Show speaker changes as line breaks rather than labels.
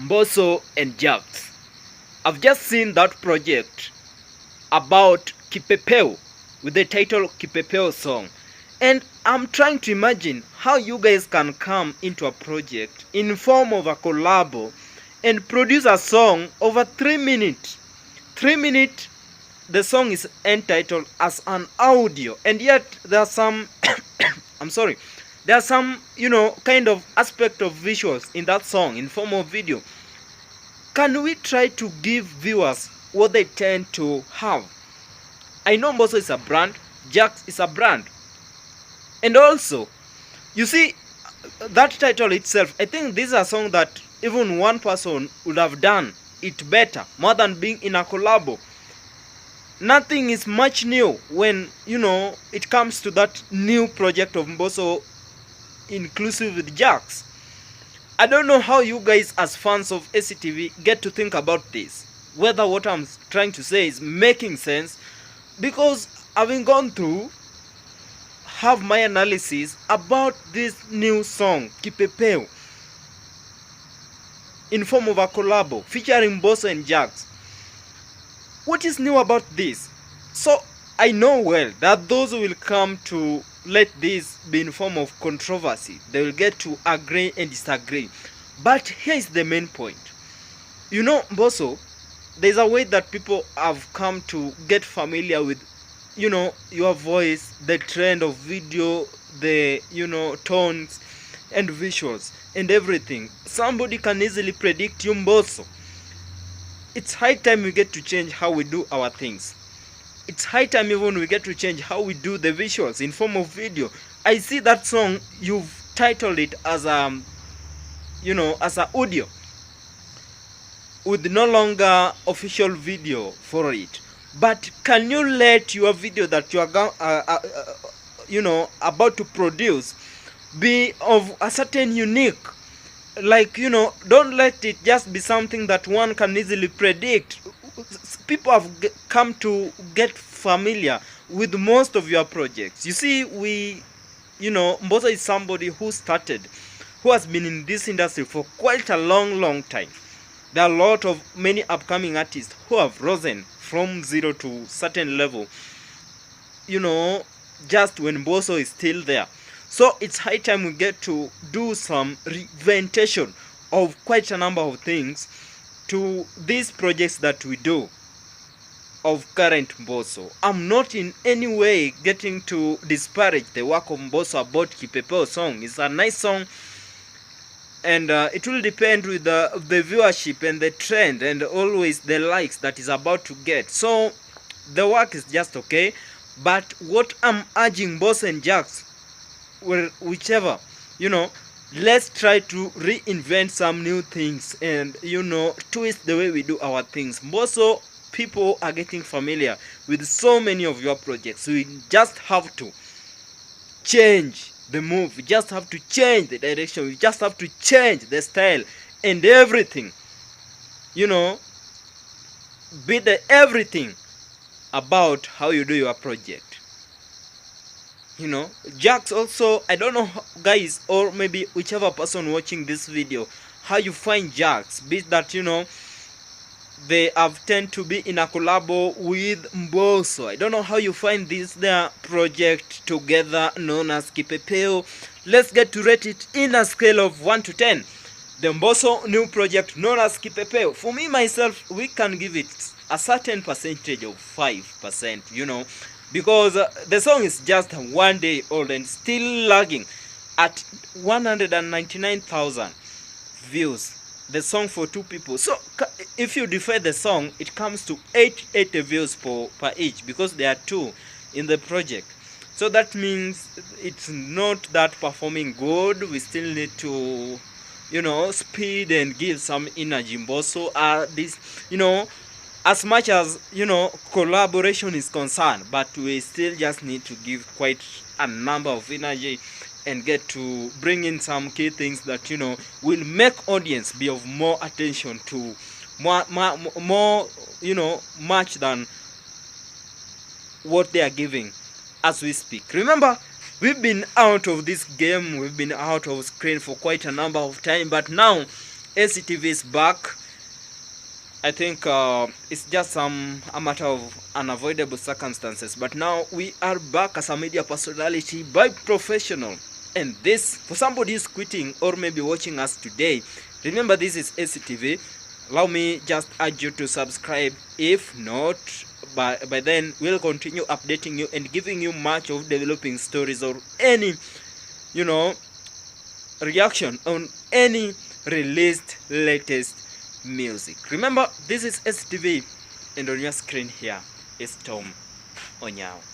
Mbosso and Jax. I've just seen that project about Kipepeo with the title Kipepeo song. And I'm trying to imagine how you guys can come into a project in form of a collabo and produce a song over 3 minutes. 3 minutes, the song is entitled as an audio, and yet there are some I'm sorry, there are some kind of aspect of visuals in that song in form of video. Can we try to give viewers what they tend to have? I know Mbosso is a brand, Jax is a brand, and also you see that title itself, I think this is a song that even one person would have done it better more than being in a collabo. Nothing is much new when it comes to that new project of Mbosso inclusive with Jax. I don't know how you guys as fans of ACTV get to think about this, whether what I'm trying to say is making sense, because having gone through have my analysis about this new song Kipepeo in form of a collabo featuring Mbosso and Jax. What is new about this? So I know well that those who will come to let this be in form of controversy, they will get to agree and disagree. But here is the main point. Mbosso, there's a way that people have come to get familiar with your voice, the trend of video, the tones and visuals and everything. Somebody can easily predict you, Mbosso. It's high time we get to change how we do our things. It's high time even we get to change how we do the visuals in form of video. I see that song, you've titled it as as a audio with no longer official video for it. But can you let your video that you are about to produce be of a certain unique, like don't let it just be something that one can easily predict. People have come to get familiar with most of your projects. You see, Mbosso is somebody who has been in this industry for quite a long time. There are a lot of many upcoming artists who have risen from zero to certain level, just when Mbosso is still there. So it's high time we get to do some reinventation of quite a number of things to these projects that we do of current Mbosso. I'm not in any way getting to disparage the work of Mbosso about Kipepeo song. It's a nice song, and it will depend with the viewership and the trend and always the likes that is about to get. So the work is just okay, but what I'm urging Mbosso and Jax, whichever, let's try to reinvent some new things and twist the way we do our things. Mbosso, people are getting familiar with so many of your projects. We just have to change the move, we just have to change the direction, we just have to change the style and everything, be the everything about how you do your project. Jax also, I don't know guys, or maybe whichever person watching this video, how you find Jax, be that they have tend to be in a collabo with Mbosso. I don't know how you find their project together known as Kipepeo. Let's get to rate it in a scale of 1 to 10. The Mbosso new project known as Kipepeo, for me myself, we can give it a certain percentage of 5%, because the song is just 1 day old and still lagging at 199,000 views. The song for 2 people. So if you divide the song, it comes to 880 views per each, because there are 2 in the project. So that means it's not that performing good. We still need to speed and give some energy. Mbosso this as much as collaboration is concerned, but we still just need to give quite a number of energy and get to bring in some key things that will make audience be of more attention to more much than what they are giving as we speak. Remember, we've been out of this game, we've been out of screen for quite a number of time, but now ACTV is back. I think it's just a matter of unavoidable circumstances, but now we are back as a media personality by professional. And this, for somebody who's quitting or maybe watching us today, remember this is ACTV. Allow me just urge you to subscribe. If not, by then we'll continue updating you and giving you much of developing stories or any, reaction on any released latest music. Remember, this is STV, and on your screen here is Tom Onyao.